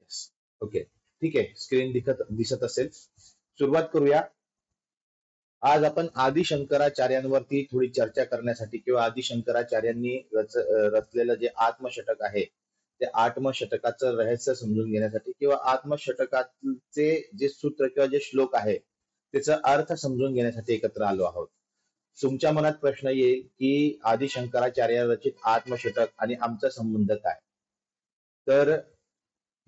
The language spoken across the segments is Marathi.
येस. ओके, ठीक आहे. स्क्रीन दिसत असेल. सुरुवात करूया. आज आपण आदि शंकराचार्यांवरती थोडी चर्चा करण्यासाठी किंवा आदि शंकराचार्यांनी रचलेलं जे आत्मशतक आहे, त्या आत्मशतकाचं रहस्य समजून घेण्यासाठी किंवा आत्मशतकाचे जे सूत्र किंवा जे श्लोक आहे त्याचा अर्थ समजून घेण्यासाठी एकत्र आलो आहोत. तुमच्या मनात प्रश्न येईल की आदि शंकराचार्य रचित आत्मशतक आणि आमचा संबंध काय? तर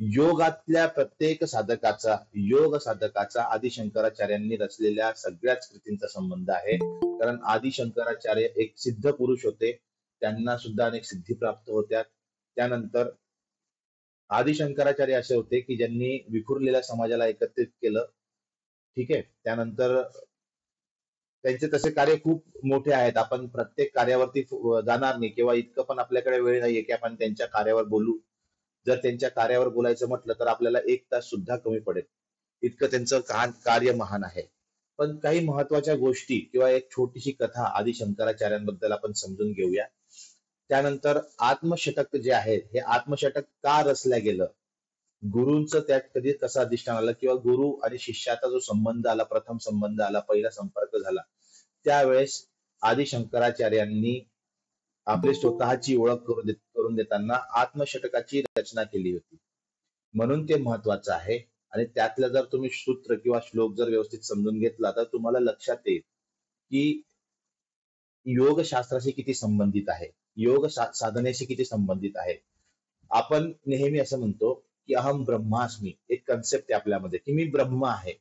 योगातल्या प्रत्येक साधकाचा, योग साधकाचा आदि शंकराचार्यांनी रचलेल्या सगळ्याच कृतींचा संबंध आहे. कारण आदि शंकराचार्य एक सिद्ध पुरुष होते, त्यांना सुद्धा अनेक सिद्धी प्राप्त होत्या. त्यानंतर आदि शंकराचार्य असे होते की ज्यांनी विखुरलेल्या समाजाला एकत्रित केलं. ठीक आहे. त्यानंतर त्यांचे तसे कार्य खूप मोठे आहेत. आपण प्रत्येक कार्यावरती जाणार नाही किंवा इतकं पण आपल्याकडे वेळ नाहीये की आपण त्यांच्या कार्यावर बोलू. जर त्यांच्या कार्यावर बोलायचं म्हटलं तर आपल्याला 1 तास सुद्धा कमी पडेल, इतकं त्यांचं कार्य महान आहे. पण काही महत्वाच्या गोष्टी किंवा एक छोटीशी कथा आदि शंकराचार्यांबद्दल आपण समजून घेऊया. त्यानंतर आत्मशतक जे आहे, हे आत्मशतक का रचल्या गेलं, गुरूंचं त्यात कधी कसं अधिष्ठान आलं किंवा गुरु आणि शिष्याचा जो संबंध आला, प्रथम संबंध आला, पहिला संपर्क झाला, त्यावेळेस आदि शंकराचार्यांनी आपली स्वतःची ओळख करून देताना आत्मशतकाची रचना केली होती. म्हणून ते महत्वाचं आहे. आणि त्यातलं जर तुम्ही सूत्र किंवा श्लोक जर व्यवस्थित समजून घेतला तर तुम्हाला लक्षात येईल की योग शास्त्राशी किती संबंधित आहे, योग साधनेशी किती संबंधित आहे. आपण नेहमी असं म्हणतो की अहम ब्रह्मास्मी, एक कन्सेप्ट आहे आपल्यामध्ये की मी ब्रह्म आहे.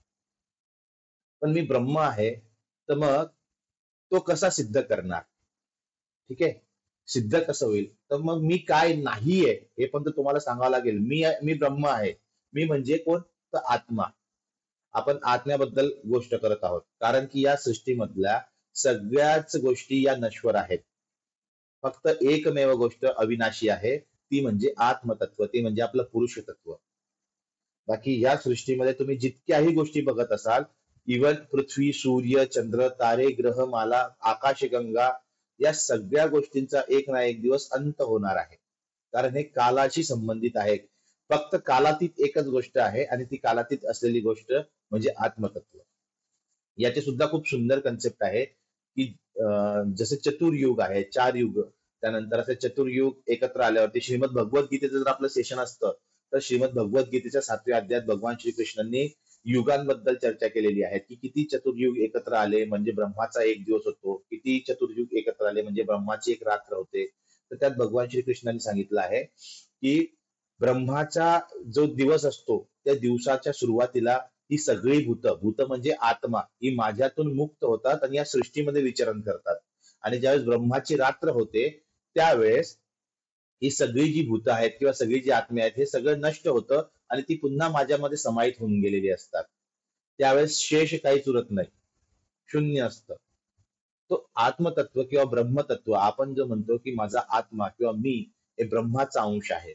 पण मी ब्रह्म आहे तर मग तो कसा सिद्ध करणार? ठीक आहे. सिद्ध कसं होईल? तर मग मी काय नाहीये हे पण तर तुम्हाला सांगावं लागेल. मी ब्रह्म आहे. मी म्हणजे कोण? तर आत्मा. आपण आत्म्याबद्दल गोष्ट करत आहोत. कारण की या सृष्टीमधल्या सगळ्याच गोष्टी या नश्वर आहेत. फक्त एकमेव गोष्ट अविनाशी आहे, ती म्हणजे आत्मतत्व, ती म्हणजे आपलं पुरुष तत्व. बाकी या सृष्टीमध्ये तुम्ही जितक्याही गोष्टी बघत असाल, इवन पृथ्वी, सूर्य, चंद्र, तारे, ग्रह, माला, आकाशगंगा, या सगळ्या गोष्टींचा एक ना एक दिवस अंत होणार आहे. कारण हे कालाशी संबंधित आहे. फक्त कालातीत एकच गोष्ट आहे आणि ती कालातीत असलेली गोष्ट म्हणजे आत्मतत्व. याचे सुद्धा खूप सुंदर कन्सेप्ट आहे की जसे चतुर्युग आहे, 4 युग, त्यानंतर असे चतुर्युग एकत्र आल्यावरती श्रीमद भगवद्गीतेचं जर आपलं सेशन असतं तर श्रीमद भगवद्गीतेच्या 7व्या अध्यायात भगवान श्रीकृष्णांनी युगांबद्दल चर्चा केलेली आहे की किती चतुर्युग एकत्र आले म्हणजे ब्रह्माचा एक दिवस होतो, किती चतुर्युग एकत्र आले म्हणजे ब्रह्माची एक रात्र होते. तर त्यात भगवान श्रीकृष्णांनी सांगितलं आहे की ब्रह्माचा जो दिवस असतो त्या दिवसाच्या सुरुवातीला ही सगळी भूत म्हणजे आत्मा, ही माझ्यातून मुक्त होतात आणि या सृष्टीमध्ये विचरण करतात. आणि ज्यावेळेस ब्रह्माची रात्र होते त्यावेळेस ही सगळी जी भूत आहेत किंवा सगळी जी आत्मे आहेत हे सगळं नष्ट होतं आणि ती पुन्हा माझ्यामध्ये समाहित होऊन गेलेली असतात. त्यावेळेस शेष काहीच उरत नाही, शून्य असतं. तो आत्मतत्व किंवा ब्रह्मतत्व, आपण जो म्हणतो की माझा आत्मा किंवा मी हे ब्रह्माचा अंश आहे.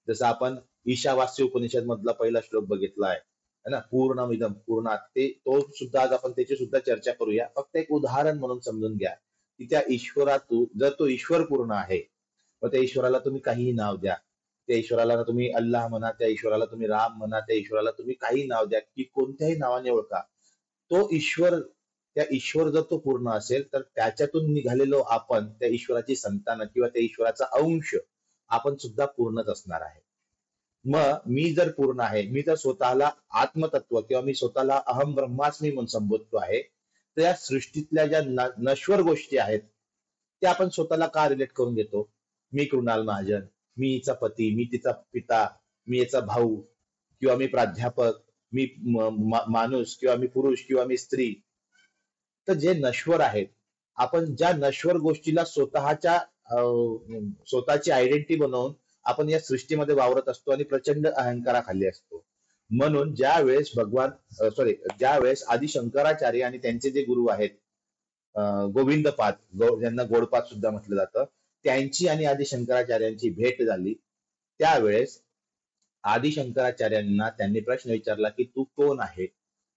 जसं आपण ईशावास्य उपनिषद मधला पहिला श्लोक बघितला आहे ना, पूर्णमिदं पूर्णात, ते तो सुद्धा आज आपण त्याची सुद्धा चर्चा करूया. फक्त एक उदाहरण म्हणून समजून घ्या की त्या ईश्वरातून जर तो ईश्वर पूर्ण आहे, मग त्या ईश्वराला तुम्ही काहीही नाव द्या, त्या ईश्वराला तुम्ही अल्लाह म्हणा, त्या ईश्वराला तुम्ही राम म्हणा, त्या ईश्वराला तुम्ही काही नाव द्या, की कोणत्याही नावाने ओळखा, तो ईश्वर, त्या ईश्वर जर तो पूर्ण असेल तर त्याच्यातून निघालेलो आपण त्या ईश्वराची संतान किंवा त्या ईश्वराचा अंश आपण सुद्धा पूर्णच असणार आहे. मग मी जर पूर्ण आहे, मी जर स्वतःला आत्मतत्व किंवा मी स्वतःला अहम ब्रह्मास्मी म्हणून संबोधतो आहे, तर या सृष्टीतल्या ज्या नश्वर गोष्टी आहेत त्या आपण स्वतःला का रिलेट करून घेतो? मी कृणाल महाजन, मी हिचा पती, मी तिचा पिता, मी याचा भाऊ, किंवा मी प्राध्यापक, मी माणूस, किंवा मी पुरुष, किंवा मी स्त्री. तर जे नश्वर आहेत, आपण ज्या नश्वर गोष्टीला स्वतःची आयडेंटिटी बनवून आपण या सृष्टीमध्ये वावरत असतो आणि प्रचंड अहंकाराखाली असतो. म्हणून ज्या वेळेस आदि शंकराचार्य आणि त्यांचे जे गुरु आहेत गोविंदपाद, ज्यांना गोडपाद सुद्धा म्हटलं जातं, त्यांची आणि आदि शंकराचार्यांची भेट झाली. त्यावेळेस आदि शंकराचार्यांना त्यांनी प्रश्न विचारला की तू कोण आहे?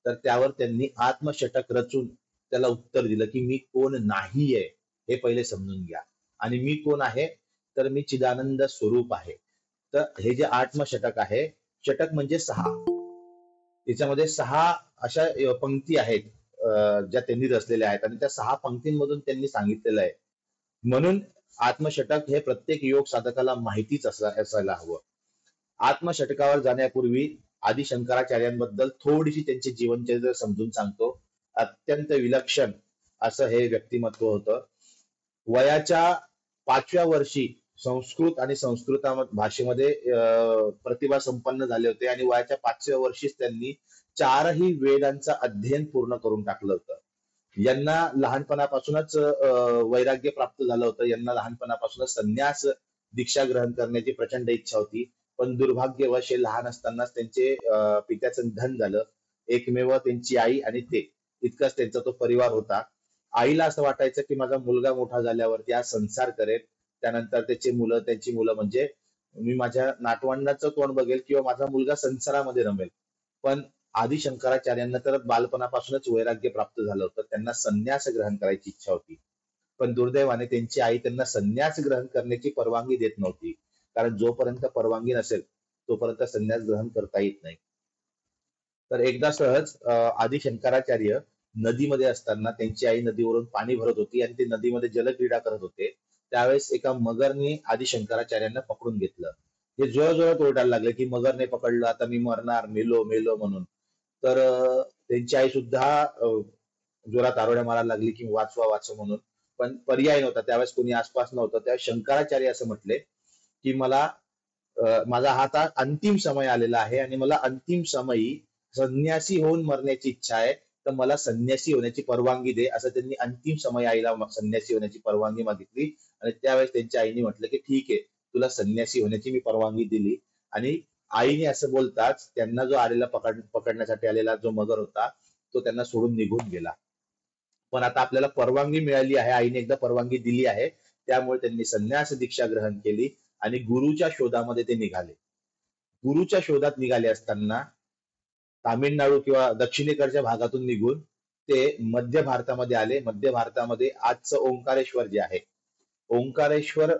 तर त्यावर त्यांनी आत्मशतक रचून त्याला उत्तर दिलं की मी कोण नाहीये हे पहिले समजून घ्या. आणि मी कोण आहे? तर मी चिदानंद स्वरूप आहे. तर हे जे आत्मशतक आहे, षटक म्हणजे 6. त्याच्यामध्ये 6 अशा पंक्ती आहेत ज्या त्यांनी रचलेल्या आहेत आणि त्या 6 पंक्तींमधून त्यांनी सांगितलेलं आहे. म्हणून आत्मषटक हे प्रत्येक योग साधकाला माहितीच असायला हवं. आत्मषटकावर जाण्यापूर्वी आदि शंकराचार्यांबद्दल थोडीशी त्यांचे जीवनचरित्र समजून सांगतो. अत्यंत विलक्षण असं हे व्यक्तिमत्व होतं. वयाच्या 5व्या वर्षी संस्कृत आणि संस्कृत भाषेमध्ये प्रतिभा संपन्न झाले होते आणि वयाच्या 5व्या वर्षीच त्यांनी 4ही वेदांचं अध्ययन पूर्ण करून टाकलं होतं. यांना लहानपणापासूनच वैराग्य प्राप्त झालं होतं. यांना लहानपणापासूनच संन्यास दीक्षा ग्रहण करण्याची प्रचंड इच्छा होती. पण दुर्भाग्यवश हे लहान असतानाच त्यांचे पित्याचं निधन झालं. एकमेव त्यांची आई आणि ते इतकाच त्यांचा तो परिवार होता. आईला असं वाटायचं की माझा मुलगा मोठा झाल्यावरती हा संसार करेल, त्यानंतर त्यांची मुलं म्हणजे मी माझ्या नातवंडाचं तोंड बघेल किंवा माझा मुलगा संसारामध्ये रमेल. पण आदि शंकराचार्यांना तर बालपणापासूनच वैराग्य प्राप्त झालं होतं. त्यांना संन्यास ग्रहण करायची इच्छा होती. पण दुर्दैवाने त्यांची आई त्यांना संन्यास ग्रहण करण्याची परवानगी देत नव्हती. कारण जोपर्यंत परवानगी नसेल तोपर्यंत संन्यास ग्रहण करता येत नाही. तर एकदा सहज आदि शंकराचार्य नदीमध्ये असताना त्यांची आई नदीवरून पाणी भरत होती आणि ते नदीमध्ये जलक्रीडा करत होते. त्यावेळेस एका मगरने आदि शंकराचार्यांना पकडून घेतलं. हे जोरात ओरडायला लागले की मगरने पकडलं, आता मी मरणार, मेलो मेलो म्हणून. तर त्यांची आई सुद्धा जोरात आरोळ्या मारायला लागली की वाचवा वाचवा म्हणून. पण पर्याय नव्हता. त्यावेळेस कोणी आसपास नव्हतं. त्यावेळेस शंकराचार्य असं म्हटले की मला माझा हा आता अंतिम समय आलेला आहे आणि मला अंतिम समयी संन्यासी होऊन मरण्याची इच्छा आहे. तर मला संन्यासी होण्याची परवानगी दे, असं त्यांनी अंतिम समय आईला संन्यासी होण्याची परवानगी मागितली. आणि त्यावेळेस त्यांच्या आईने म्हटलं की ठीक आहे, तुला संन्यासी होण्याची मी परवानगी दिली. आणि आईने असं बोलताच त्यांना जो आलेला पकडण्यासाठी आलेला जो मगर होता तो त्यांना सोडून निघून गेला. पण आता आपल्याला परवानगी मिळाली आहे, आईने एकदा परवानगी दिली आहे, त्यामुळे त्यांनी संन्यास दीक्षा ग्रहण केली आणि गुरुच्या शोधामध्ये ते निघाले. गुरुच्या शोधात निघाले असताना तामिळनाडू किंवा दक्षिणेकडच्या भागातून निघून ते मध्य भारतामध्ये आले. मध्य भारतामध्ये आजचं ओंकारेश्वर जे आहे, ओंकारेश्वर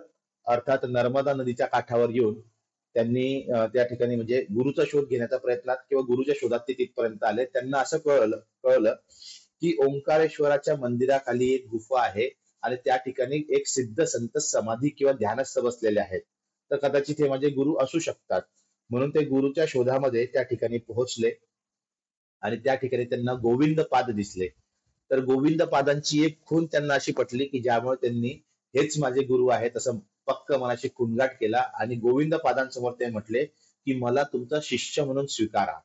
अर्थात नर्मदा नदीच्या काठावर येऊन त्यांनी त्या ठिकाणी म्हणजे गुरुचा शोध घेण्याच्या प्रयत्नात किंवा गुरुच्या शोधात ते तिथपर्यंत आले. त्यांना असं कळलं की ओंकारेश्वराच्या मंदिराखाली एक गुफा आहे आणि त्या ठिकाणी एक सिद्ध संत समाधी किंवा ध्यानस्थ बसलेले आहेत. तर कदाचित हे माझे गुरु असू शकतात. म्हणून ते गुरुच्या शोधामध्ये त्या ठिकाणी पोहोचले आणि त्या ठिकाणी त्यांना गोविंद पाद दिसले. तर गोविंद पादांची एक खूण त्यांना अशी पटली की ज्यामुळे त्यांनी हेच माझे गुरु आहेत असं पक्क मनाशी खूणगाठ केला आणि गोविंद पादांसमोर ते म्हटले की मला तुमचा शिष्य म्हणून स्वीकारा.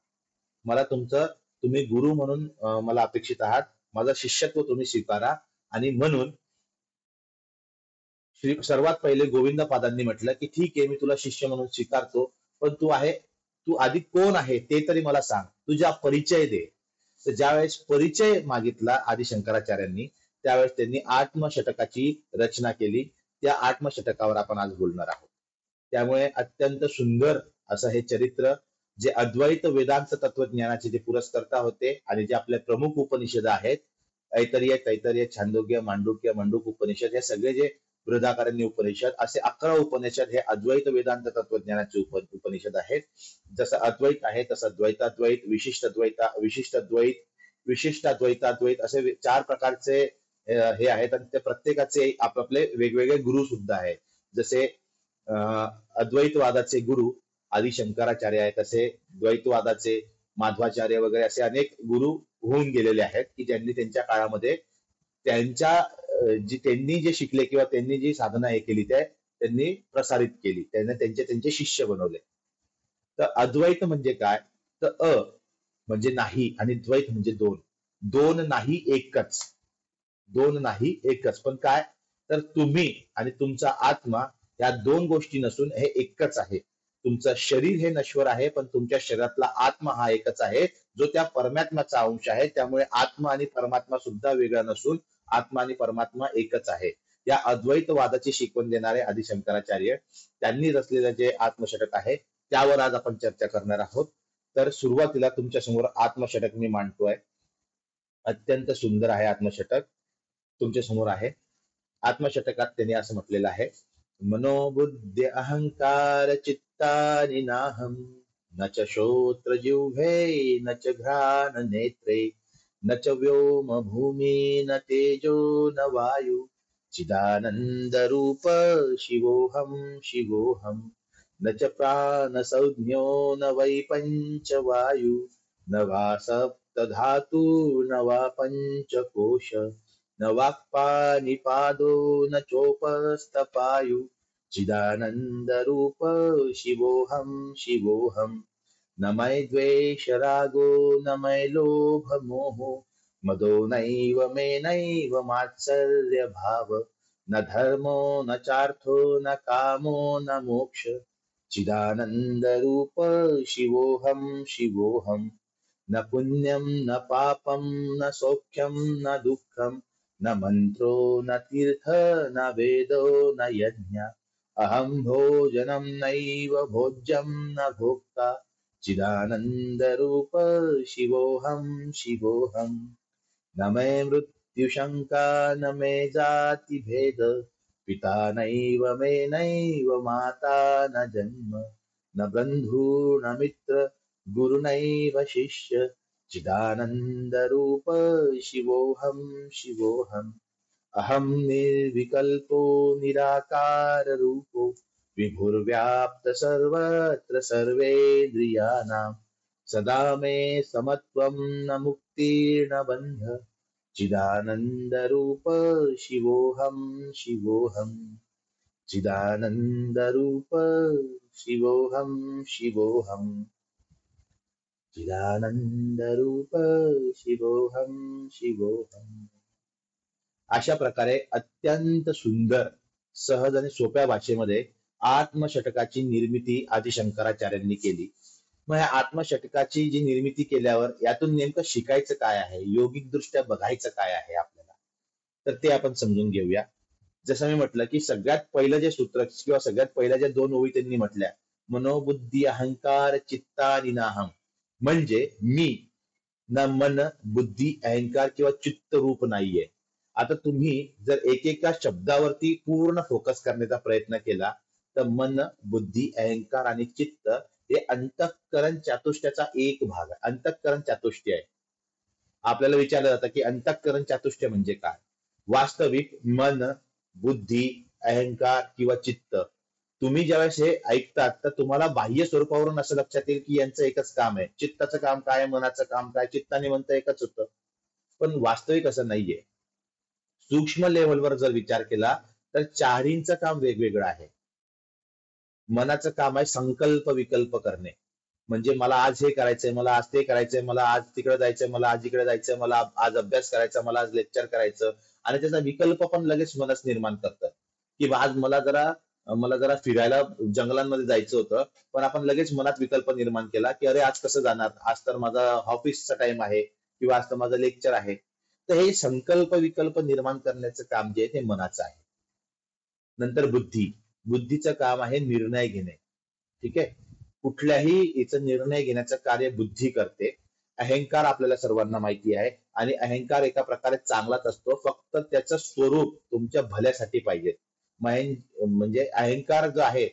मला तुम्ही गुरु म्हणून मला अपेक्षित आहात. माझं शिष्यत्व तुम्ही स्वीकारा. आणि म्हणून सर्वात पहिले गोविंद पादांनी म्हटलं की ठीक आहे, मी तुला शिष्य म्हणून स्वीकारतो, पण तू आधी कोण आहे ते तरी मला सांग, तुझा परिचय दे. तर ज्यावेळेस परिचय मागितला आदि शंकराचार्यांनी त्यावेळेस त्यांनी आत्मषटकाची रचना केली. त्या आत्मषटकावर आपण आज बोलणार आहोत. त्यामुळे अत्यंत सुंदर असं हे चरित्र, जे अद्वैत वेदांत तत्वज्ञानाचे जे पुरस्कर्ता होते आणि जे आपले प्रमुख उपनिषद आहेत, तैतरीय, छांदोग्य, मांडूक्य, मंडूक उपनिषद, हे सगळे जे बृहदारण्यक उपनिषद, असे 11 उपनिषद हे अद्वैत वेदांत तत्वज्ञानाचे उपनिषद आहेत. जसं अद्वैत आहे तसं द्वैताद्वैत, विशिष्टाद्वैत असे 4 प्रकारचे हे आहेत आणि त्या प्रत्येकाचे आपापले वेगवेगळे गुरु सुद्धा आहेत. जसे अद्वैतवादाचे गुरु आदि शंकराचार्य आहेत, तसे द्वैतवादाचे माध्वाचार्य वगैरे असे अनेक गुरु होऊन गेलेले आहेत की ज्यांनी त्यांच्या काळामध्ये त्यांनी जे शिकले किंवा त्यांनी जी साधना हे केली त्यांनी प्रसारित केली, त्यांना त्यांचे शिष्य बनवले. तर अद्वैत म्हणजे काय, तर म्हणजे नाही आणि द्वैत म्हणजे दोन नाही एकच. पण काय, तर तुम्ही आणि तुमचा आत्मा या 2 गोष्टी नसून हे एकच आहे. तुमचं शरीर हे नश्वर आहे, पण तुमच्या शरीरातला आत्मा हा एकच आहे, जो त्या परमात्म्याचा अंश आहे. त्यामुळे आत्मा आणि परमात्मा सुद्धा वेगळा नसून आत्मा आणि परमात्मा एकच आहे. या अद्वैतवादाची शिकवण देणारे आदि शंकराचार्य त्यांनी रचलेलं जे आत्मषटक आहे त्यावर आज आपण चर्चा करणार आहोत. तर सुरुवातीला तुमच्या समोर आत्मषटक मी मांडतोय. अत्यंत सुंदर आहे आत्मषटक, तुमच्या समोर आहे. आत्मषटकात त्यांनी असं म्हटलेलं आहे, मनोबुद्धी अहंकार चित्तानि नाहम न च श्रोत्रजिह्वे न च घ्राण नेत्रे न च व्योम भूमि न तेजो न वायु चिदानंद रूप शिवोहम शिवोहम न च प्राणसंज्ञो न वै पंचवायु न वा सप्तधातु न वा पंचकोश न वाक्पानिपादो न चोपस्थपायु चिदानंद रूप शिवोहम शिवोहम न मय द्वेष रागो न मय लोभ मोहो मदो नैव मे नैव मात्सर्य भाव न धर्मो न चार्थो न कामो न मोक्ष चिदानंद रूप शिवोहम शिवोहम न पुण्यं न पापं न सौख्यं न दुःखं न मंत्रो न तीर्थ न वेदो न यज्ञ अहं भोजनं नैव भोज्यं न भोक्ता चिदानंद रूप शिवोहम शिवोहम न मे मृत्युशंका न मे जाति भेद पिता नैव मे नैव माता न जन्म न बंधु न मित्र गुरुनैव शिष्य चिदानंद रूप शिवोहम शिवोहम अहं निर्विकल्पो निराकार रूपो विभुर्व्याप्त सर्वत्र सर्वेन्द्रियाणां सदा मे समत्वं न मुक्तिर्न बन्ध चिदानंद रूप शिवोहम शिवोहम चिदानंद रूप शिवोहम शिवोहम चिदानंद रूप शिवोहम शिवोहम अशा प्रकारे अत्यंत सुंदर सहज आणि सोप्या भाषेमध्ये आत्मषटकाची निर्मिती आदि शंकराचार्यांनी केली. मग या आत्मषटकाची जी निर्मिती केल्यावर यातून नेमकं शिकायचं काय आहे, योगिक दृष्ट्या बघायचं काय आहे आपल्याला, तर ते आपण समजून घेऊया. जसं मी म्हटलं की सगळ्यात पहिलं जे सूत्र किंवा सगळ्यात पहिल्या ज्या दोन ओळी त्यांनी म्हटल्या, मनोबुद्धी अहंकार चित्ता निनाहम, म्हणजे मी ना मन बुद्धी अहंकार किंवा चित्त रूप नाहीये. आता तुम्ही जर एकेका शब्दावरती पूर्ण फोकस करण्याचा प्रयत्न केला तर मन बुद्धी अहंकार आणि चित्त हे अंतःकरण चातुष्ट्याचा एक भाग आहे. अंतःकरण चातुष्ट्य आहे. आपल्याला विचारलं जातं की अंतःकरण चातुष्ट्य म्हणजे काय. वास्तविक मन बुद्धी अहंकार किंवा चित्त तुम्ही ज्यावेळेस हे ऐकतात तर तुम्हाला बाह्य स्वरूपावरून असं लक्षात येईल की यांचं एकच काम आहे. चित्ताचं काम काय, मनाचं काम काय, चित्ताने म्हणतं एकच होतं, पण वास्तविक असं नाहीये. सूक्ष्म लेव्हलवर जर विचार केला तर चारींचं काम वेगवेगळं आहे. मनाचं काम आहे संकल्प विकल्प करणे, म्हणजे मला आज हे करायचंय, मला आज ते करायचंय, मला आज तिकडे जायचंय, मला आज इकडे जायचंय, मला आज अभ्यास करायचा, मला आज लेक्चर करायचं, आणि त्याचा विकल्प पण लगेच मनच निर्माण करतं की आज मला जरा फिरायला जंगलांमध्ये जायचं होतं, पण आपण लगेच मनात विकल्प निर्माण केला की अरे आज कसं जाणार, आज तर माझा ऑफिसचा टाइम आहे किंवा आज तर माझं लेक्चर आहे. तर हे संकल्प विकल्प निर्माण करण्याचं काम जे आहे ते मनाचं आहे. नंतर बुद्धीचं काम आहे निर्णय घेणे. ठीक आहे, कुठल्याही याचं निर्णय घेण्याचं कार्य बुद्धी करते. अहंकार आपल्याला सर्वांना माहिती आहे, आणि अहंकार एका प्रकारे चांगलाच असतो, फक्त त्याचं स्वरूप तुमच्या भल्यासाठी पाहिजे. म्हणजे अहंकार जो आहे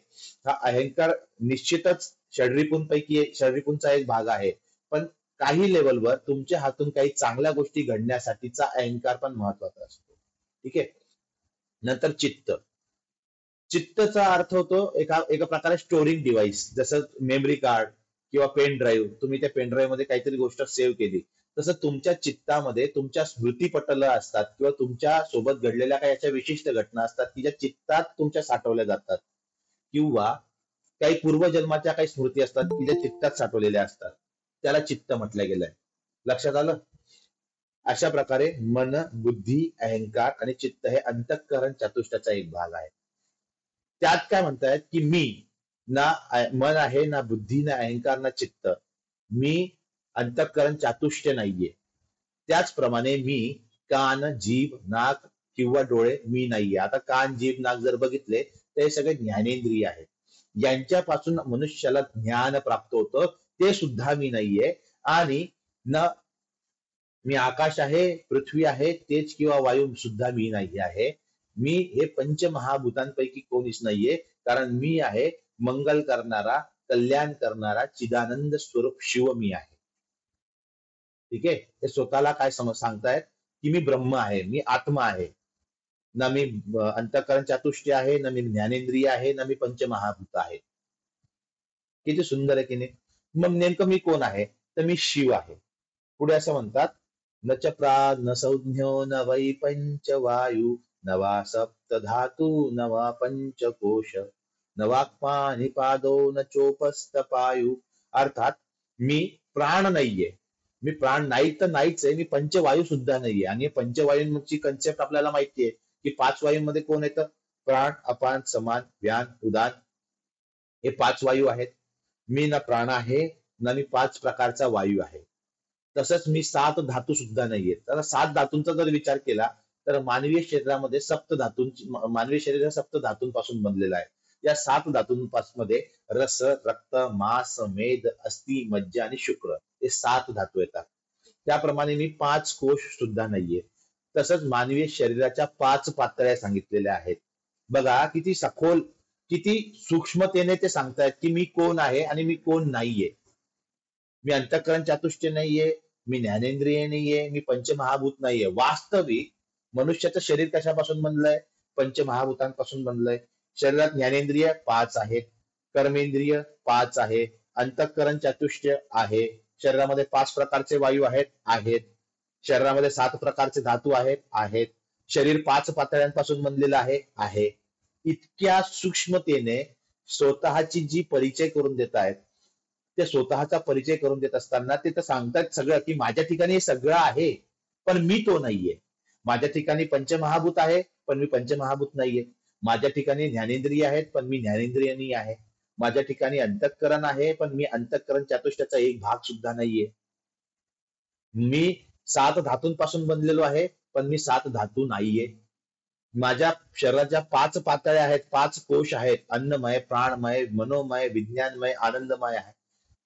हा अहंकार निश्चितच षड्रिपूंचा एक भाग आहे, पण काही लेवलवर तुमच्या हातून काही चांगल्या गोष्टी घडण्यासाठीचा अहंकार पण महत्वाचा असतो. ठीक आहे. नंतर चित्तचा अर्थ होतो एका एका प्रकारे स्टोरिंग डिव्हाइस, जसं मेमरी कार्ड किंवा पेन ड्राईव्ह. तुम्ही त्या पेन ड्राईव्ह मध्ये काहीतरी गोष्ट सेव्ह केली, तसं तुमच्या चित्तामध्ये तुमच्या स्मृतीपटल असतात किंवा तुमच्या सोबत घडलेल्या काही अशा विशिष्ट घटना असतात की ज्या चित्तात तुमच्या साठवल्या जातात, किंवा काही पूर्वजन्माच्या काही स्मृती असतात की ज्या चित्तात साठवलेल्या असतात. त्याला चित्त म्हटलं गेलंय. लक्षात आलं. अशा प्रकारे मन बुद्धी अहंकार आणि चित्त हे अंतःकरण चतुष्टयाचा एक भाग आहे. त्यात काय म्हणतायत की मी ना मन आहे, ना बुद्धी, ना अहंकार, ना चित्त, मी अंतःकरण चातुष्य नाहीये. त्याचप्रमाणे मी कान जीभ नाक किंवा डोळे मी नाहीये. आता कान जीभ नाक जर बघितले तर हे सगळे ज्ञानेंद्रिय आहेत, यांच्यापासून मनुष्याला ज्ञान प्राप्त होतं, ते सुद्धा मी नाहीये. आणि न मी आकाश आहे, पृथ्वी आहे, तेज किंवा वायू सुद्धा मी नाही आहे. मी हे पंचमहाभूतांपैकी कोणीच नाहीये, कारण मी आहे मंगल करणारा, कल्याण करणारा चिदानंद स्वरूप शिव मी आहे. ठीक आहे, ते स्वतःला काय सांगतायत की मी ब्रह्म आहे, मी आत्मा आहे. ना मी अंतःकरण चातुष्य आहे, ना मी ज्ञानेंद्रिय आहे, ना मी पंचमहाभूत आहे. किती सुंदर आहे की नाही. मग नेमकं मी कोण आहे, तर मी शिव आहे. पुढे असं म्हणतात, न च प्राग न संज्ञो न वै पंचवायू न वा सप्त धातू न वा पंचकोश न वाक्मा निपादो न चोपस्त पायू. अर्थात मी प्राण नाहीये, मी प्राण नाही तर नाहीच आहे, मी पंचवायू सुद्धा नाहीये. आणि पंचवायूंची कन्सेप्ट आपल्याला माहितीये की 5 वायूंमध्ये कोण येतं, प्राण अपान समान व्यान उदान, हे 5 वायू आहेत. मी ना प्राण आहे, ना मी 5 प्रकारचा वायू आहे. तसंच मी 7 धातू सुद्धा नाहीये. तर 7 धातूंचा जर विचार केला तर मानवीय शरीरामध्ये सप्त धातूंची, मानवी शरीर सप्त धातूंपासून बनलेलं आहे. या 7 धातूंमध्ये रस, रक्त, मांस, मेद, अस्थि, मज्जा आणि शुक्र हे 7 धातू येतात. त्याप्रमाणे मी 5 कोश सुद्धा नाहीये. तसंच मानवीय शरीराच्या 5 पातळ्या सांगितलेल्या आहेत. बघा किती सखोल, किती सूक्ष्मतेने ते सांगतायत की मी कोण आहे आणि मी कोण नाहीये. मी अंतःकरण चातुष्य नाहीये, मी ज्ञानेंद्रिय नाहीये, मी पंचमहाभूत नाहीये. वास्तविक मनुष्याचं शरीर कशापासून बनलंय, पंचमहाभूतांपासून बनलंय. शरीरात ज्ञानेंद्रिय 5 आहेत, कर्मेंद्रिय 5 आहे, अंतःकरण चातुष्य आहे, शरीरामध्ये 5 प्रकारचे वायू आहेत, शरीरामध्ये 7 प्रकारचे धातू आहेत, शरीर 5 पातळ्यांपासून बनलेलं आहे. इतक्या सूक्ष्मतेने स्वतःची जी परिचय करून देत आहेत, ते स्वतःचा परिचय करून देत असताना ते तर सांगतात सगळं की माझ्या ठिकाणी हे सगळं आहे, पण मी तो नाहीये. माझ्या ठिकाणी पंचमहाभूत आहे, पण मी पंचमहाभूत नाहीये. माझ्या ठिकाणी ज्ञानेंद्रिय आहेत, पण मी ज्ञानेंद्रिय नाही आहे. माझ्या ठिकाणी अंतःकरण आहे, पण मी अंतःकरण चातुष्याचा एक भाग सुद्धा नाहीये. मी 7 धातूंपासून बनलेलो आहे, पण मी 7 धातू नाहीये. माझ्या शरीराच्या 5 पातळ्या आहेत, 5 कोश आहेत, अन्नमय, प्राणमय, मनोमय, विज्ञानमय, आनंदमय आहे.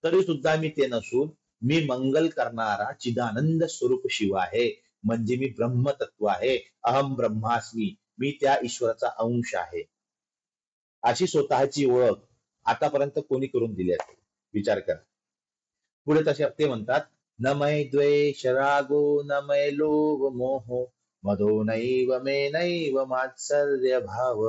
तरी सुद्धा मी ते नसून मी मंगल करणारा चिदानंद स्वरूप शिव आहे. म्हणजे मी ब्रह्मतत्व आहे. अहम ब्रह्मास्मी, मी त्या ईश्वराचा अंश आहे. अशी स्वतःची ओळख आतापर्यंत कोणी करून दिली असेल, विचार करा. पुढे तसे ते म्हणतात, न मै द्वेष रागो न मै लोभ मोह मदो नैव मे नैव मात्सर्य भाव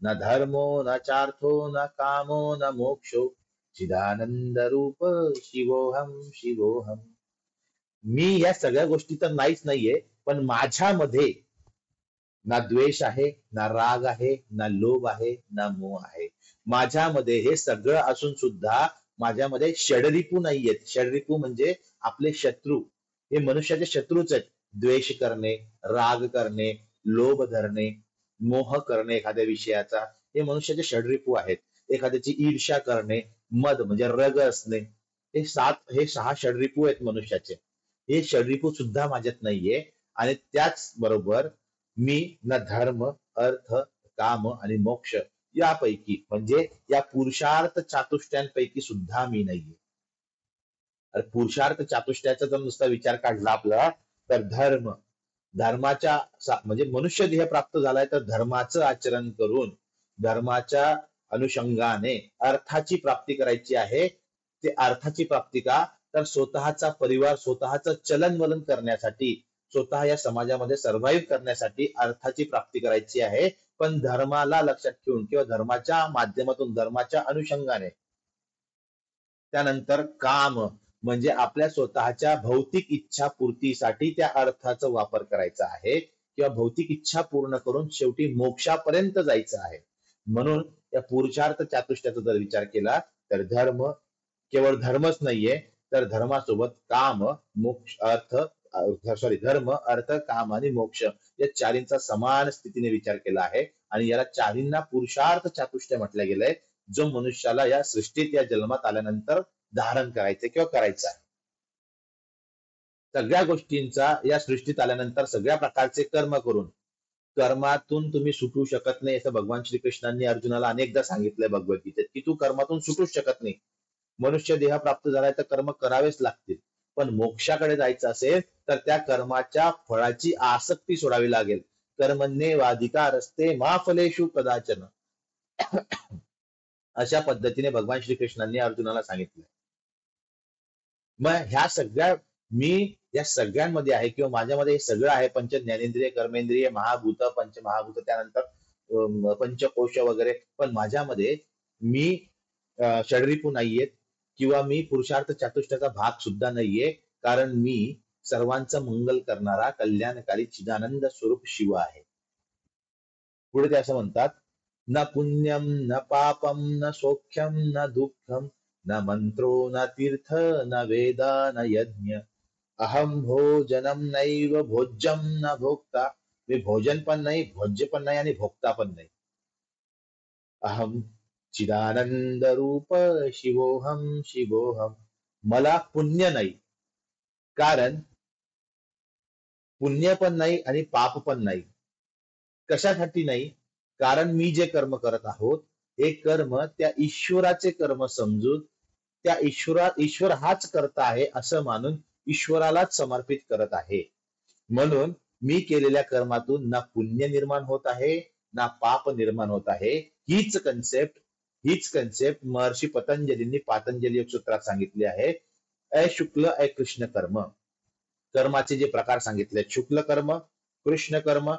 न धर्मो न चार्थो न कामो न मोक्षो चिदानंद रूप शिवोहम. मी या सगळ्या गोष्टी तर नाहीये, पण माझ्यामध्ये ना द्वेष आहे, ना राग आहे, ना लोभ आहे, ना मोह आहे. माझ्यामध्ये हे सगळं असून सुद्धा माझ्यामध्ये षडरिपू नाहीयेत. षडरिपू म्हणजे आपले शत्रू, हे मनुष्याचे शत्रूच आहेत. द्वेष करणे, राग करणे, लोभ धरणे, मोह करणे एखाद्या विषयाचा, हे मनुष्याचे षडरिपू आहेत. एखाद्याची ईर्ष्या करणे, मद म्हणजे रग असणे, हे 6 षडरिपू आहेत मनुष्याचे. हे षडरिपू सुद्धा माझ्यात नाहीये. आणि त्याच बरोबर मी न धर्म, अर्थ, काम आणि मोक्ष यापैकी म्हणजे या पुरुषार्थ चातुष्ट्यांपैकी सुद्धा मी नाहीये. पुरुषार्थ चातुष्ट्याचा जर नुसता विचार काढला आपला, तर धर्माच्या म्हणजे मनुष्य देह प्राप्त झालाय, तर धर्माचं आचरण करून धर्माच्या अनुषंगाने अर्थाची प्राप्ती करायची आहे. ते अर्थाची प्राप्ती का, तर स्वतःचा परिवार, स्वतःचं चलनवलन करण्यासाठी, स्वतः या समाजामध्ये सर्व्हाइव्ह करण्यासाठी अर्थाची प्राप्ती करायची आहे. पण धर्माला लक्षात ठेवून किंवा धर्माच्या माध्यमातून, धर्माच्या अनुषंगाने. त्यानंतर काम म्हणजे आपल्या स्वतःच्या भौतिक इच्छा पूर्तीसाठी त्या अर्थाचा वापर करायचा आहे, किंवा भौतिक इच्छा पूर्ण करून शेवटी मोक्षापर्यंत जायचं आहे. म्हणून या पुरुषार्थ चातुष्ट्याचा जर विचार केला तर धर्म केवळ धर्मच नाहीये, तर धर्मासोबत काम, मोक्ष, धर्म, अर्थ, काम आणि मोक्ष या चारींचा समान स्थितीने विचार केला आहे. आणि याला चारींना पुरुषार्थ चातुष्य म्हटलं गेलंय, जो मनुष्याला या सृष्टीत, या जन्मात आल्यानंतर धारण करायचं किंवा करायचं आहे. सगळ्या गोष्टींचा या सृष्टीत आल्यानंतर सगळ्या प्रकारचे कर्म करून, कर्मातून तुम्ही सुटू शकत नाही, असं भगवान श्रीकृष्णांनी अर्जुनाला अनेकदा सांगितलंय भगवद्गीतेत, की तू कर्मातून सुटूच शकत नाही. मनुष्य देह प्राप्त झालाय तर कर्म करावेच लागतील. पण मोक्षाकडे जायचं असेल तर त्या कर्माच्या फळाची आसक्ती सोडावी लागेल. कर्मण्येवाधिकारस्ते मा फलेषु कदाचन. अशा पद्धतीने भगवान श्रीकृष्णांनी अर्जुनाला सांगितलं. मग ह्या सगळ्या मी या सगळ्यांमध्ये आहे किंवा माझ्यामध्ये हे सगळं आहे, पंच ज्ञानेंद्रिय कर्मेंद्रिय महाभूत पंचमहाभूत त्यानंतर पंचकोश वगैरे, पण माझ्यामध्ये मी षडरिपू नाहीयेत किंवा मी पुरुषार्थ चातुष्टाचा भाग सुद्धा नाहीये, कारण मी सर्वांचं मंगल करणारा कल्याणकारी चिदानंद स्वरूप शिव आहे. पुढे ते असं म्हणतात, न पुण्यम न पापम न सौख्यम न दुःखम न मंत्रो न तीर्थ न वेद न यज्ञ अहम भोजनम नैव भोज्यम न भोक्ता. मी भोजन पण नाही, भोज्य पण नाही आणि भोक्ता पण नाही. अहम चिदानंद रूप शिवोहम शिवोहम. मला पुण्य नाही, कारण पुण्य पण नाही आणि पाप पण नाही. कशासाठी नाही? कारण मी जे कर्म करत आहोत हे कर्म त्या ईश्वराचे कर्म समजून त्या ईश्वर हाच करता आहे असं मानून ईश्वरालाच समर्पित करत आहे. म्हणून मी केलेल्या कर्मातून ना पुण्य निर्माण होत आहे ना पाप निर्माण होत आहे. हीच कन्सेप्ट महर्षी पतंजलींनी पातंजली योग सूत्रात सांगितली आहे. शुक्ल कृष्ण कर्म. कर्माचे जे प्रकार सांगितले, शुक्ल कर्म, कृष्ण कर्म,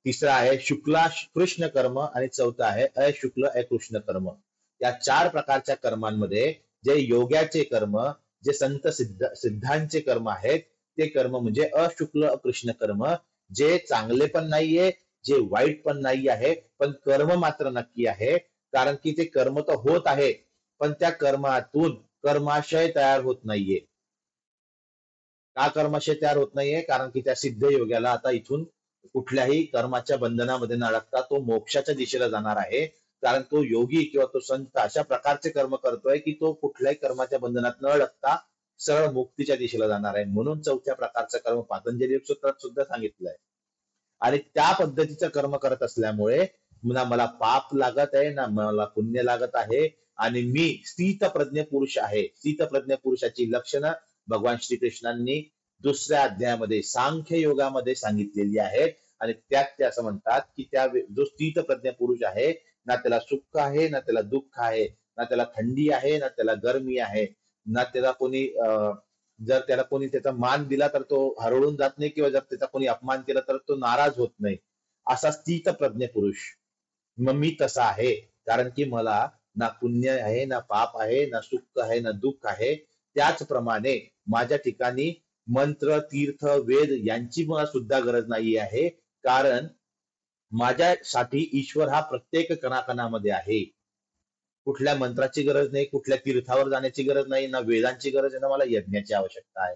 तिसरा आहे शुक्ला कृष्ण कर्म आणि चौथा आहे अशुक्ल कृष्ण कर्म. या 4 प्रकारच्या कर्मांमध्ये जे योग्याचे कर्म, जे संत सिद्धांचे कर्म आहेत, ते कर्म म्हणजे अशुक्ल कृष्ण कर्म, जे चांगले पण नाहीये, जे वाईट पण नाही आहे, पण कर्म मात्र नक्की आहे. कारण की ते कर्म तर होत आहे, पण त्या कर्मातून कर्माशय तयार होत नाहीये. का कर्माशय तयार होत नाहीये? कारण की त्या सिद्ध योग्याला आता इथून कुठल्याही कर्माच्या बंधनामध्ये न अडकता तो मोक्षाच्या दिशेला जाणार आहे. कारण तो योगी किंवा तो संत अशा प्रकारचे कर्म करतोय की तो कुठल्याही कर्माच्या बंधनात न अडकता सरळ मुक्तीच्या दिशेला जाणार आहे. म्हणून 4थ्या प्रकारचं कर्म पातंजली सूत्रात सुद्धा सांगितलंय. आणि त्या पद्धतीचं कर्म करत असल्यामुळे ना मला पाप लागत आहे ना मला पुण्य लागत आहे. आणि मी स्थितप्रज्ञ पुरुष आहे. स्थितप्रज्ञ पुरुषाची लक्षणं भगवान श्रीकृष्णांनी 2ऱ्या अध्यायामध्ये सांख्य योगामध्ये सांगितलेली आहेत. आणि त्यात ते असं म्हणतात की त्या जो स्थितप्रज्ञ पुरुष आहे, ना त्याला सुख आहे ना त्याला दुःख आहे, ना त्याला थंडी आहे ना त्याला गरमी आहे, ना त्याला कोणी जर त्याला कोणी त्याचा मान दिला तर तो हरवून जात नाही किंवा जर त्याचा कोणी अपमान केला तर तो नाराज होत नाही. असा स्थितप्रज्ञ पुरुष. मग मी तसा आहे, कारण की मला ना पुण्य आहे ना पाप आहे ना सुख आहे ना दुःख आहे. त्याचप्रमाणे माझ्या ठिकाणी मंत्र तीर्थ वेद यांची मला सुद्धा गरज नाही आहे, कारण माझ्यासाठी ईश्वर हा प्रत्येक कणाकणामध्ये आहे. कुठल्या मंत्राची गरज नाही, कुठल्या तीर्थावर जाण्याची गरज नाही, ना वेदांची गरज आहे ना मला यज्ञाची आवश्यकता आहे.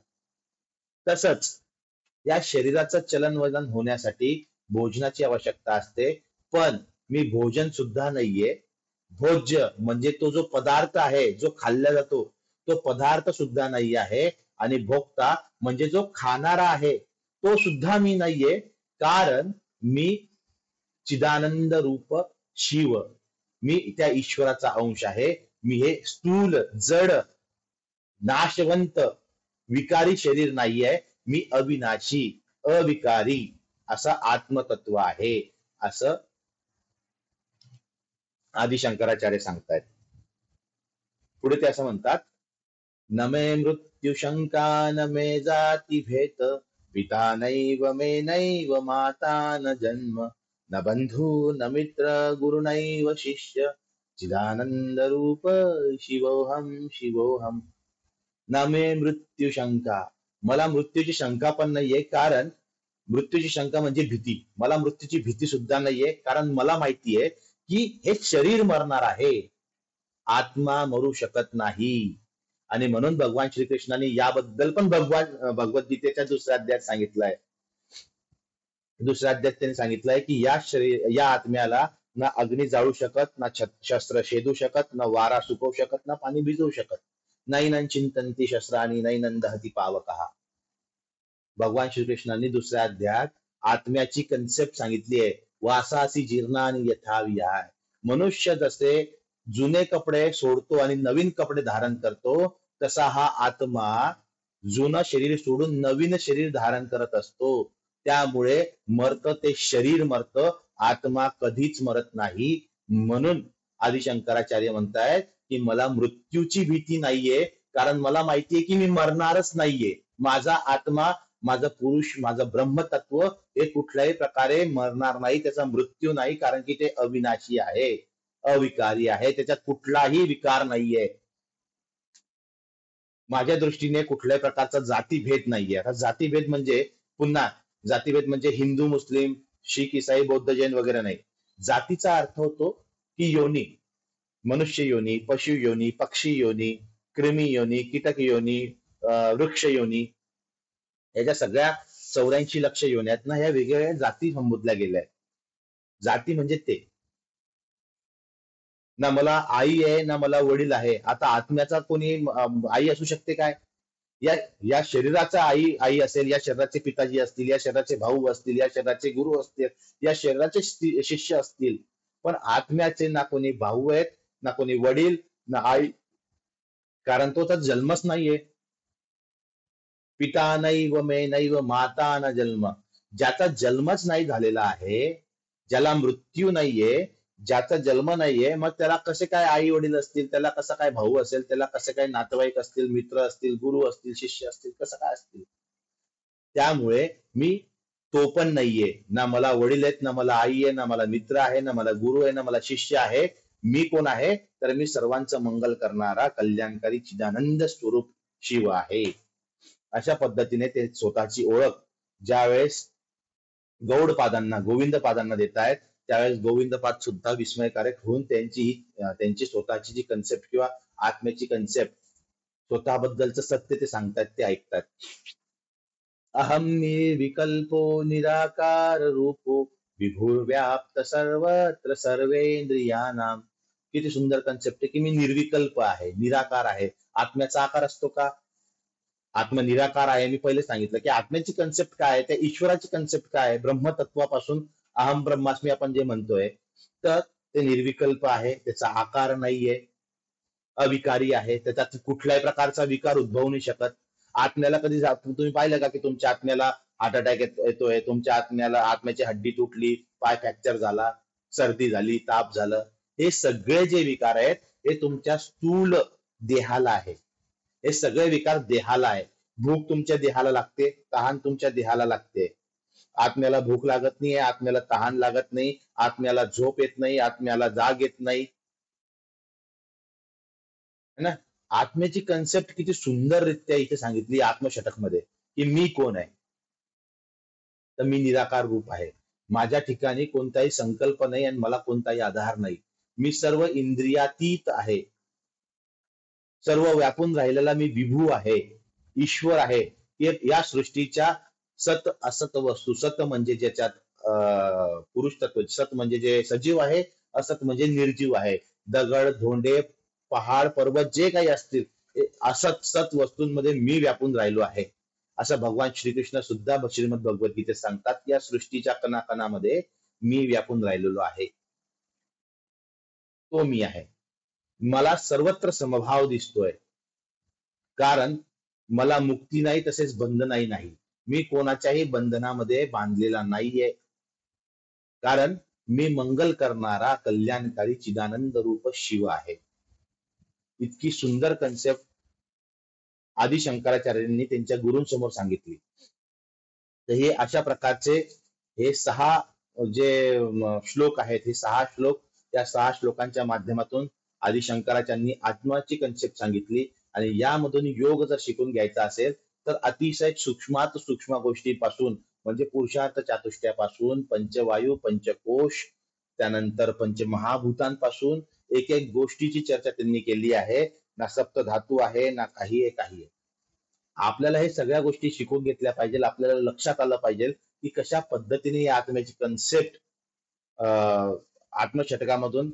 तसंच या शरीराचं चलनवलन होण्यासाठी भोजनाची आवश्यकता असते, पण मी भोजन सुद्धा नाहीये. भोज्य म्हणजे तो जो पदार्थ आहे जो खाल्ला जातो तो पदार्थ सुद्धा नाही आहे. आणि भोक्ता म्हणजे जो खाणारा आहे तो सुद्धा मी नाहीये, कारण मी चिदानंद रूप शिव, मी त्या ईश्वराचा अंश आहे. मी हे स्थूल जड नाशवंत विकारी शरीर नाहीये. मी अविनाशी अविकारी असं आत्मतत्व आहे, असं आदि शंकराचार्य सांगतायत. पुढे ते असं म्हणतात, न मे मृत्यू शंका न मे जाती भेद पिता नैव मे नैव माता न जन्म न बंधू न मित्र गुरु नैव शिष्य चिदानंद रूप शिवोहम शिवोहम. न मे मृत्यू शंका. मला मृत्यूची शंका पण नाहीये, कारण मृत्यूची शंका म्हणजे भीती. मला मृत्यूची भीती सुद्धा नाहीये, कारण मला माहितीये की हे शरीर मरणार आहे, आत्मा मरू शकत नाही. आणि म्हणून भगवान श्रीकृष्णाने याबद्दल पण भगवद्गीतेच्या 2ऱ्या अध्यायात सांगितलंय. 2ऱ्या अध्यायात त्यांनी सांगितलंय की या आत्म्याला ना अग्नी जाळू शकत, ना शस्त्र छेदू शकत, ना वारा सुकवू शकत, ना पाणी भिजवू शकत. नैनं चिंतन्ति शस्त्राणि नैनं दहति पावकः. भगवान श्रीकृष्णांनी 2ऱ्या अध्यायात आत्म्याची कन्सेप्ट सांगितली आहे. वासासी जीर्णानि यथा विहाय. मनुष्य जसे जुने कपडे सोडतो आणि नवीन कपडे धारण करतो, तसा हा आत्मा जुनं शरीर सोडून नवीन शरीर धारण करत असतो. त्यामुळे मरत ते शरीर मरत, आत्मा कधीच मरत नाही. म्हणून आदि शंकराचार्य म्हणतायत की मला मृत्यूची भीती नाहीये, कारण मला माहितीये की मी मरणारच नाहीये. माझा आत्मा, माझं पुरुष, माझं ब्रह्मतत्व हे कुठल्याही प्रकारे मरणार नाही, त्याचा मृत्यू नाही, कारण की ते अविनाशी आहे, अविकारी आहे, त्याच्यात कुठलाही विकार नाहीये. माझ्या दृष्टीने कुठल्याही प्रकारचा जातीभेद नाहीये. आता जातीभेद म्हणजे पुन्हा जातीभेद म्हणजे हिंदू मुस्लिम शीख ईसाई बौद्ध जैन वगैरे नाही. जातीचा अर्थ होतो की योनी, मनुष्य योनी, पशु योनी, पक्षी योनी, कृमी योनी, कीटक योनी, वृक्ष योनी, याच्या सगळ्या 84 लक्ष योनी आहेत ना, ह्या वेगवेगळ्या जाती संबोधल्या गेल्या आहेत. जाती म्हणजे ते ना मला आई आहे ना मला वडील आहे. आता आत्म्याचा कोणी आई असू शकते काय? या या शरीराचा आई आई असेल, या शरीराचे पिताजी असतील, या शरीराचे भाऊ असतील, या शरीराचे गुरु असतील, या शरीराचे शिष्य असतील, पण आत्म्याचे ना कोणी भाऊ आहेत, ना कोणी वडील, ना आई, कारण तो तर जन्मच नाहीये. पिता नैव मे नैव माता न जन्म, ज्याचा जन्मच नाही झालेला आहे, ज्याला मृत्यू नाहीये, ज्याचा जन्म नाहीये, मग त्याला कसे काय आई वडील असतील, त्याला कसं काय भाऊ असेल, त्याला कसे काय नातेवाईक असतील, मित्र असतील, गुरु असतील, शिष्य असतील, कसं काय असतील? त्यामुळे मी तो पण नाहीये, ना मला वडील आहेत, ना मला आई आहे, ना मला मित्र आहे, ना मला गुरु आहे, ना मला शिष्य आहे. मी कोण आहे? तर मी सर्वांचं मंगल करणारा कल्याणकारी चिदानंद स्वरूप शिव आहे. अशा पद्धतीने ते स्वतःची ओळख ज्यावेळेस गौड पादांना, गोविंद पादांना देत आहेत, त्यावेळेस गोविंद पाद सुद्धा विस्मयकारक होऊन त्यांची स्वतःची जी कन्सेप्ट किंवा आत्म्याची कन्सेप्ट, स्वतःबद्दलचं सत्य ते सांगतात, ते ऐकतात. अहम निर्विकल्पो निराकार रूपो विभुर्व्याप्त सर्वत्र सर्वेंद्रियानाम. किती सुंदर कन्सेप्ट आहे की मी निर्विकल्प आहे, निराकार आहे. आत्म्याचा आकार असतो का? आत्मा निराकार आहे. मी पहिले सांगितलं की आत्म्याची कन्सेप्ट काय आहे, त्या ईश्वराची कन्सेप्ट काय आहे, ब्रह्मतत्वापासून अहम ब्रह्मास्मी आपण जे म्हणतोय, तर ते निर्विकल्प आहे, त्याचा आकार नाहीये, अविकारी आहे, त्याच्यात कुठल्याही प्रकारचा विकार उद्भवू नाही शकत. आत्म्याला कधी तुम्ही पाहिलं का की तुमच्या आत्म्याला हार्ट अटॅक येतोय, तुमच्या आत्म्याची हड्डी तुटली, पाय फ्रॅक्चर झाला, सर्दी झाली, ताप झालं, हे सगळे जे विकार आहेत हे तुमच्या स्थूल देहाला आहे. हे सगळे विकार देहाला आहे. भूक तुमच्या देहाला लागते, तहान तुमच्या देहाला लागते. आत्म्याला भूक लागत नाही, आत्म्याला तहान लागत नाही, आत्म्याला झोप येत नाही, आत्म्याला जाग येत नाही, है ना. आत्म्याची कन्सेप्ट किती सुंदररित्या इथे सांगितली आत्मशतक मध्ये की मी कोण आहे. तर मी निराकार रूप आहे. माझ्या ठिकाणी कोणताही संकल्प नाही आणि मला कोणताही आधार नाही. मी सर्व इंद्रियातीत आहे. सर्व व्यापून राहिलेला मी विभू आहे, ईश्वर आहे. या सृष्टीच्या सत असत वस्तू, सत म्हणजे ज्याच्यात पुरुष तत्व, सत म्हणजे जे सजीव आहे, असत म्हणजे निर्जीव आहे. दगड, धोंडे, पहाड, पर्वत जे काही असतील, असत सत वस्तूंमध्ये मी व्यापून राहिलो आहे. असं भगवान श्रीकृष्ण सुद्धा श्रीमद भगवद्गीतेत सांगतात की या सृष्टीच्या कणाकणामध्ये मी व्यापून राहिलेलो आहे. तो मी आहे. मला सर्वत्र समभाव दिसतोय, कारण मला मुक्ती नाही, तसेच बंधनही नाही. मी कोणाच्याही बंधनामध्ये बांधलेला नाहीये, कारण मी मंगल करणारा कल्याणकारी चिदानंद रूप शिव आहे. इतकी सुंदर कन्सेप्ट आदि शंकराचार्यांनी त्यांच्या गुरूंसमोर सांगितली. तर हे अशा प्रकारचे हे 6 जे श्लोक आहेत, हे 6 श्लोक, त्या 6 श्लोकांच्या माध्यमातून आदि शंकराचार्यांनी आत्माची कन्सेप्ट सांगितली. आणि यामधून योग जर शिकून घ्यायचा असेल तर अतिशय सूक्ष्मात सूक्ष्म गोष्टीपासून, म्हणजे पुरुषार्थ चातुष्ट्यापासून, पंचवायू, पंचकोश, त्यानंतर पंचमहाभूतांपासून एक एक गोष्टीची चर्चा त्यांनी केली आहे. ना सप्त धातू आहे, ना काही आहे. आपल्याला हे सगळ्या गोष्टी शिकून घेतल्या पाहिजे. आपल्याला लक्षात आलं पाहिजे की कशा पद्धतीने या आत्म्याची कन्सेप्ट आत्मशतकामधून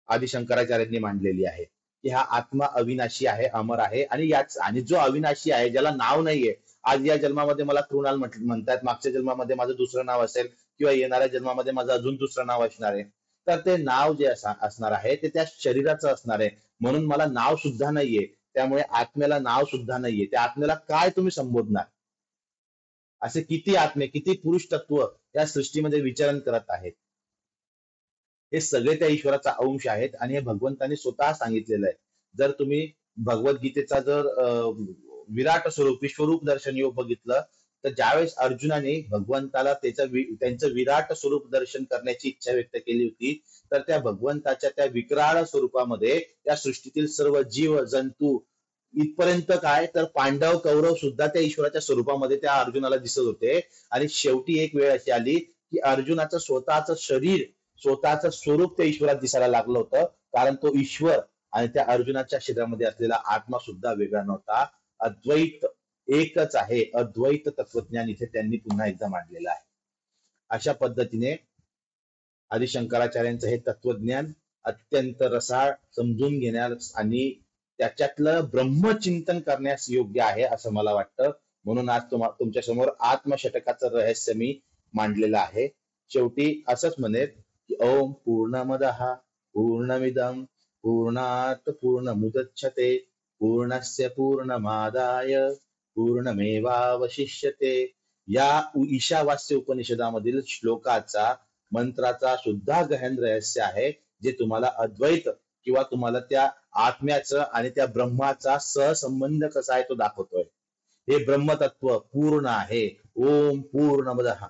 आदि शंकराचार्यांनी मांडलेली आहे की हा आत्मा अविनाशी आहे, अमर आहे. आणि जो अविनाशी आहे, ज्याला नाव नाहीये, आज या जन्मामध्ये मला कृणाल म्हणतात, मागच्या जन्मामध्ये माझं दुसरं नाव असेल किंवा येणाऱ्या जन्मामध्ये माझं अजून दुसरं नाव असणार आहे, तर ते नाव जे असणार आहे ते त्या शरीराचं असणार आहे. म्हणून मला नाव सुद्धा नाहीये, त्यामुळे आत्म्याला नाव सुद्धा नाहीये. त्या आत्म्याला काय तुम्ही संबोधणार? असे किती आत्मे, किती पुरुष तत्व या सृष्टीमध्ये विचरण करत आहेत. हे सगळे त्या ईश्वराचा अंश आहेत आणि हे भगवंताने स्वतः सांगितलेलं आहे. जर तुम्ही भगवद्गीतेचा जर विराट स्वरूप विश्वरूप दर्शन योग बघितलं, तर ज्यावेळेस अर्जुनाने भगवंताला त्यांचं विराट स्वरूप दर्शन करण्याची इच्छा व्यक्त केली होती, तर त्या भगवंताच्या त्या विक्राळ स्वरूपामध्ये त्या सृष्टीतील सर्व जीव जंतू इथपर्यंत काय तर पांडव कौरव सुद्धा त्या ईश्वराच्या स्वरूपामध्ये त्या अर्जुनाला दिसत होते. आणि शेवटी एक वेळ अशी आली की अर्जुनाचं स्वतःचं शरीर स्वतःचं स्वरूप त्या ईश्वरात दिसायला लागलं होतं, कारण तो ईश्वर आणि त्या अर्जुनाच्या शरीरामध्ये असलेला आत्मा सुद्धा वेगळा नव्हता. अद्वैत एकच आहे. अद्वैत तत्वज्ञान इथे त्यांनी पुन्हा एकदा मांडलेलं आहे. अशा पद्धतीने आदिशंकराचार्यांचं हे तत्वज्ञान अत्यंत रसाळ समजून घेण्यास आणि त्याच्यातलं ब्रह्मचिंतन करण्यास योग्य आहे असं मला वाटतं. म्हणून आज तुमच्या समोर आत्मषटकाचं रहस्य मी मांडलेलं आहे. शेवटी असंच म्हणेल की ओम पूर्णमदः पूर्णमिदं पूर्णात् पूर्णमुदच्छते पूर्णस्य पूर्णमादाय पूर्णमेवावशिष्यते. या ईशावास्य उपनिषदामधील श्लोकाचा मंत्राचा सुद्धा गहन रहस्य आहे, जे तुम्हाला अद्वैत किंवा तुम्हाला त्या आत्म्याचं आणि त्या ब्रह्माचा सहसंबंध कसा आहे तो दाखवतोय. हे ब्रह्मतत्व पूर्ण आहे. ओम पूर्णमदः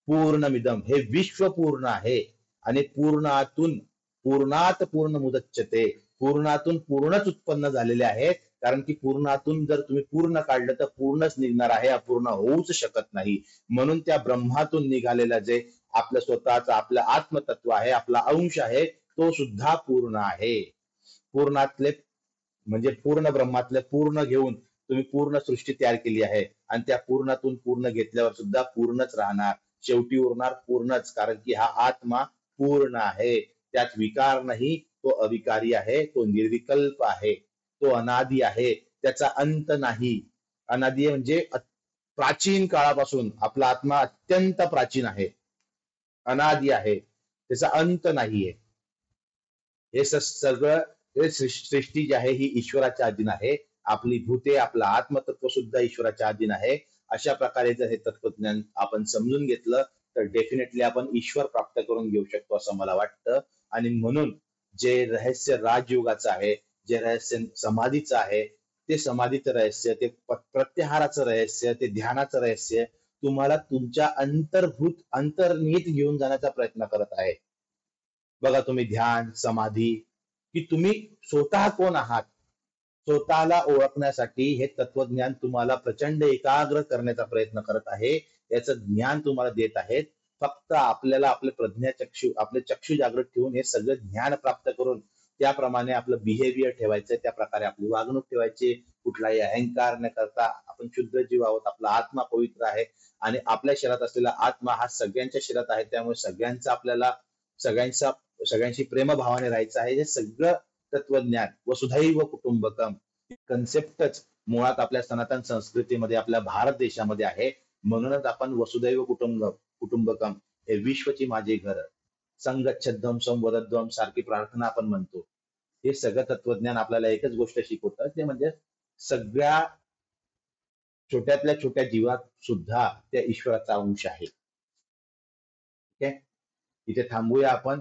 पूर्णमिदम हे विश्व पूर्ण आहे आणि पूर्णात पूर्ण मुदच्यते पूर्णातून पूर्णच उत्पन्न झालेले आहेत. कारण की पूर्णातून जर तुम्ही पूर्ण काढलं तर पूर्णच निघणार आहे, अपूर्ण होऊच शकत नाही. म्हणून त्या ब्रह्मातून निघालेलं जे आपलं स्वतःचं आपलं आत्मतत्व आहे, आपला अंश आहे, तो सुद्धा पूर्ण आहे. पूर्णातले म्हणजे पूर्ण ब्रह्मातले पूर्ण घेऊन तुम्ही पूर्ण सृष्टी तयार केली आहे आणि त्या पूर्णातून पूर्ण घेतल्यावर सुद्धा पूर्णच राहणार. शेवटी उरणार पूर्णच, कारण की हा आत्मा पूर्ण आहे. त्यात विकार नाही, तो अविकारी आहे, तो निर्विकल्प आहे, तो अनादी आहे, त्याचा अंत नाही. अनादी म्हणजे प्राचीन काळापासून आपला आत्मा अत्यंत प्राचीन आहे, अनादी आहे, त्याचा अंत नाहीये. हे सगळं हे सृष्टी जी आहे ही ईश्वराच्या अधीन आहे. आपली भूते आपलं आत्मतत्व सुद्धा ईश्वराच्या अधीन आहे. अशा प्रकारे जर हे तत्वज्ञान आपण समजून घेतलं तर डेफिनेटली आपण ईश्वर प्राप्त करून घेऊ शकतो असं मला वाटतं. आणि म्हणून जे रहस्य राजयोगाचं आहे, जे रहस्य समाधीचं आहे, ते समाधीचं रहस्य, ते प्रत्याहाराचं रहस्य, ते ध्यानाचं रहस्य तुम्हाला तुमच्या अंतर्निहित घेऊन जाण्याचा प्रयत्न करत आहे. बघा तुम्ही ध्यान समाधी की तुम्ही स्वतः कोण आहात, स्वतःला ओळखण्यासाठी हे तत्वज्ञान तुम्हाला प्रचंड एकाग्र करण्याचा प्रयत्न करत आहे. याचं ज्ञान तुम्हाला देत आहेत. फक्त आपल्याला आपले चक्षु जागृत ठेवून हे सगळं ज्ञान प्राप्त करून त्याप्रमाणे आपलं बिहेवियर ठेवायचं, त्या प्रकारे आपली वागणूक ठेवायची. कुठलाही अहंकार न करता आपण शुद्ध जीव आहोत, आपला आत्मा पवित्र आहे आणि आपल्या शरीरात असलेला आत्मा हा सगळ्यांच्या शरीरात आहे. त्यामुळे सगळ्यांशी प्रेमभावाने राहायचं आहे. हे सगळं तत्वज्ञान वसुधैव कुटुंबकम कन्सेप्टच मुळात आपल्या सनातन संस्कृतीमध्ये आपल्या भारत देशामध्ये आहे. म्हणूनच आपण वसुधैव कुटुंबकम हे विश्वची माझे घर संगच्छध्वम संवदध्वम सारखी प्रार्थना आपण म्हणतो. हे सगळं तत्वज्ञान आपल्याला एकच गोष्ट शिकवतं, ते म्हणजे सगळ्या छोट्यातल्या छोट्या जीवात सुद्धा त्या ईश्वराचा अंश आहे. ठीक आहे, इथे थांबूया आपण.